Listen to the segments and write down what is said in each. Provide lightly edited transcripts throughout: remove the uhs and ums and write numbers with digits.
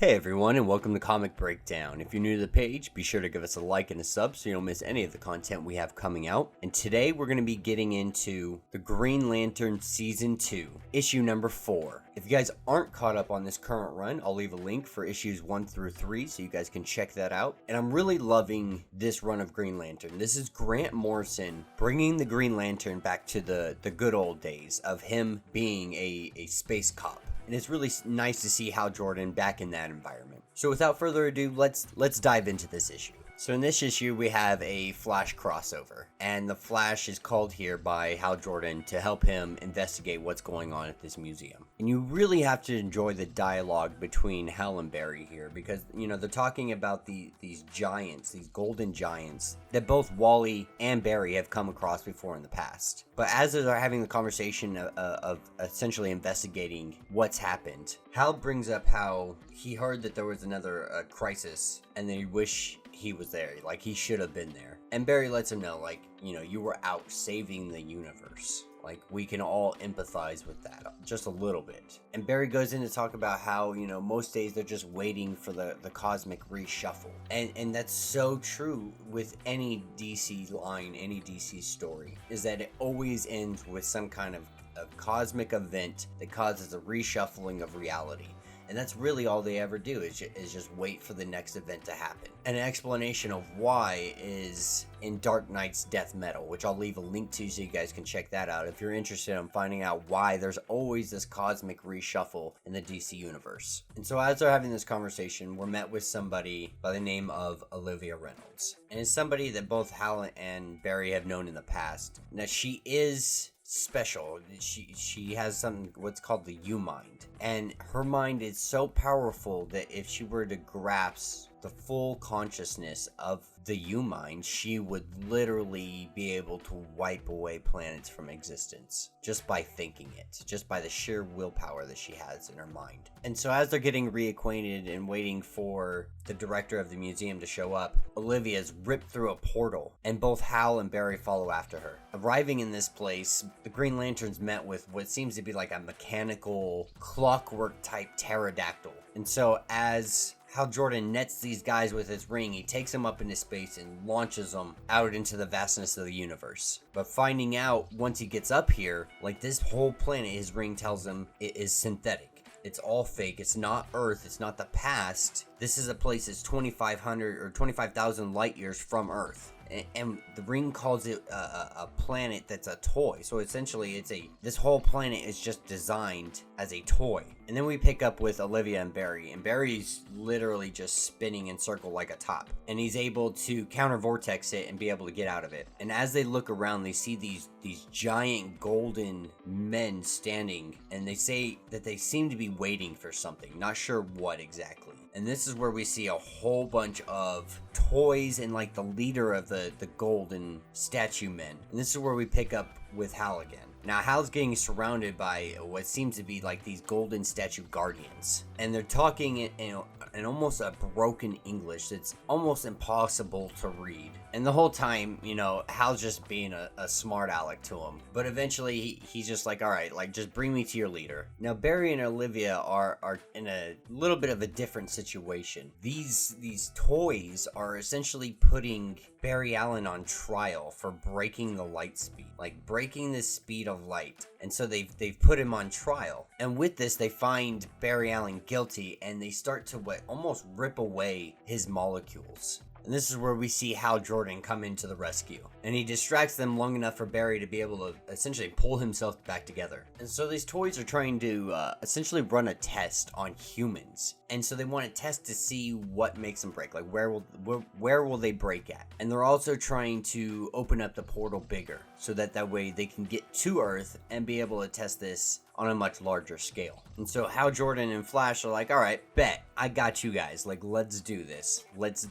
Hey everyone, and welcome to Comic Breakdown. If you're new to the page, be sure to give us a like and a sub so you don't miss any of the content we have coming out. And today we're going to be getting into the Green Lantern Season 2, issue number 4. If you guys aren't caught up on this current run, I'll leave a link for issues 1 through 3 so you guys can check that out. And I'm really loving this run of Green Lantern. This is Grant Morrison bringing the Green Lantern back to the good old days of him being a space cop. And it's really nice to see Hal Jordan back in that environment. So without further ado, let's dive into this issue. So in this issue, we have a Flash crossover, and the Flash is called here by Hal Jordan to help him investigate what's going on at this museum. And you really have to enjoy the dialogue between Hal and Barry here, because, you know, they're talking about these giants, these golden giants, that both Wally and Barry have come across before in the past. But as they're having the conversation of essentially investigating what's happened, Hal brings up how he heard that there was another crisis, and that he wish he was there, like he should have been there. And Barry lets him know, like, you know, you were out saving the universe. Like, we can all empathize with that just a little bit. And Barry goes in to talk about how, you know, most days they're just waiting for the cosmic reshuffle. And that's so true with any DC line, any DC story, is that it always ends with some kind of a cosmic event that causes a reshuffling of reality. And that's really all they ever do is just wait for the next event to happen. And an explanation of why is in Dark Knight's Death Metal, which I'll leave a link to so you guys can check that out if you're interested in finding out why there's always this cosmic reshuffle in the DC universe. And so as they're having this conversation, we're met with somebody by the name of Olivia Reynolds. And it's somebody that both Hal and Barry have known in the past. Now, she is special. She has something what's called the U-Mind, and her mind is so powerful that if she were to grasp the full consciousness of the U-Mind, she would literally be able to wipe away planets from existence just by thinking it, just by the sheer willpower that she has in her mind. And so as they're getting reacquainted and waiting for the director of the museum to show up, Olivia's ripped through a portal, and both Hal and Barry follow after her. Arriving in this place, the Green Lantern's met with what seems to be like a mechanical, clockwork type pterodactyl. And so as Hal Jordan nets these guys with his ring, he takes them up into space and launches them out into the vastness of the universe. But finding out once he gets up here, like this whole planet, his ring tells him it is synthetic. It's all fake. It's not Earth. It's not the past. This is a place that's 2,500 or 25,000 light years from Earth. And the ring calls it a planet that's a toy. So essentially, this whole planet is just designed as a toy. And then we pick up with Olivia and Barry. And Barry's literally just spinning in circle like a top. And he's able to counter vortex it and be able to get out of it. And as they look around, they see these giant golden men standing. And they say that they seem to be waiting for something. Not sure what exactly. And this is where we see a whole bunch of toys and like the leader of the golden statue men. And this is where we pick up with Hal again. Now Hal's getting surrounded by what seems to be like these golden statue guardians. And they're talking in almost a broken English that's almost impossible to read. And the whole time, you know, Hal's just being a smart aleck to him. But eventually he's just like, all right, like just bring me to your leader. Now Barry and Olivia are in a little bit of a different situation. These toys are essentially putting Barry Allen on trial for breaking the light speed, like breaking the speed of light. And so they've put him on trial. And with this, they find Barry Allen guilty, and they start to almost rip away his molecules. And this is where we see Hal Jordan come into the rescue. And he distracts them long enough for Barry to be able to essentially pull himself back together. And so these toys are trying to essentially run a test on humans. And so they want to test to see what makes them break. Like where will they break at? And they're also trying to open up the portal bigger so that way they can get to Earth and be able to test this on a much larger scale. And so Hal Jordan and Flash are like, all right, bet, I got you guys. Like, let's do this. Let's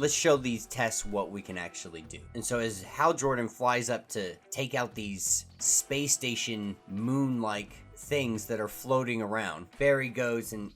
show these tests what we can actually do. And so as Hal Jordan flies up to take out these space station moon-like things that are floating around, Barry goes and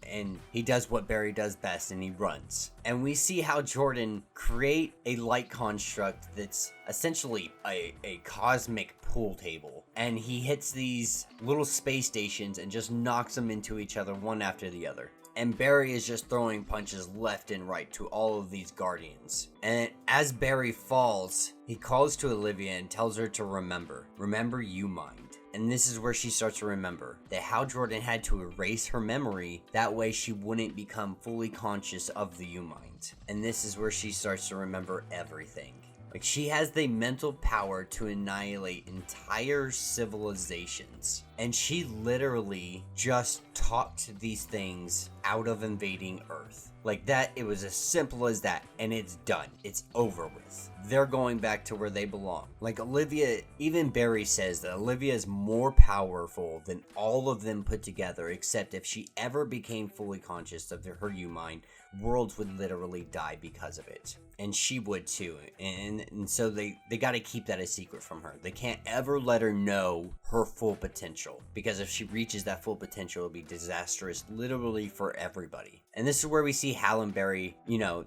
he does what Barry does best, and he runs. And we see how Jordan create a light construct that's essentially a cosmic pool table. And he hits these little space stations and just knocks them into each other one after the other. and Barry is just throwing punches left and right to all of these guardians. And as Barry falls, he calls to Olivia and tells her to remember you mind. And this is where she starts to remember that Hal Jordan had to erase her memory, that way she wouldn't become fully conscious of the U-Mind. And this is where she starts to remember everything. Like, she has the mental power to annihilate entire civilizations. And she literally just talked these things out of invading Earth. Like that, it was as simple as that, and it's done. It's over with. They're going back to where they belong. Like Olivia, even Barry says that Olivia is more powerful than all of them put together, except if she ever became fully conscious of her U-Mind, worlds would literally die because of it. And she would too. And so they got to keep that a secret from her. They can't ever let her know her full potential, because if she reaches that full potential, it'll be disastrous literally for everybody. And this is where we see Hal and Barry,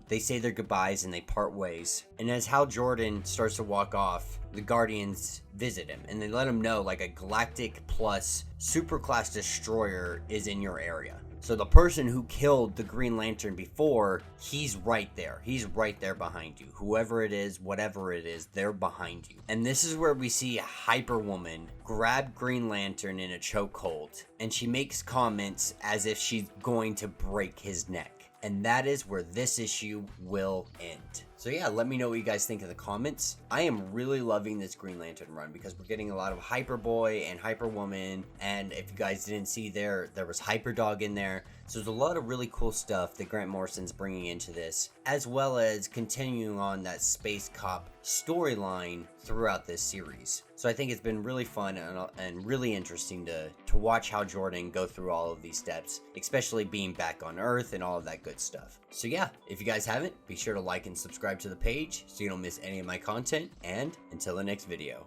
they say their goodbyes and they part ways. And as Hal Jordan starts to walk off, the Guardians visit him and they let him know like a Galactic Plus superclass destroyer is in your area. So the person who killed the Green Lantern before, he's right there. He's right there behind you. Whoever it is, whatever it is, they're behind you. And this is where we see Hyper Woman grab Green Lantern in a chokehold. And she makes comments as if she's going to break his neck. And that is where this issue will end. So yeah, let me know what you guys think in the comments. I am really loving this Green Lantern run because we're getting a lot of Hyper Boy and Hyper Woman. And if you guys didn't see there was Hyper Dog in there. So there's a lot of really cool stuff that Grant Morrison's bringing into this, as well as continuing on that Space Cop storyline throughout this series. So I think it's been really fun and really interesting to watch Hal Jordan go through all of these steps, especially being back on Earth and all of that good stuff. So yeah, if you guys haven't, be sure to like and subscribe to the page so you don't miss any of my content, and until the next video.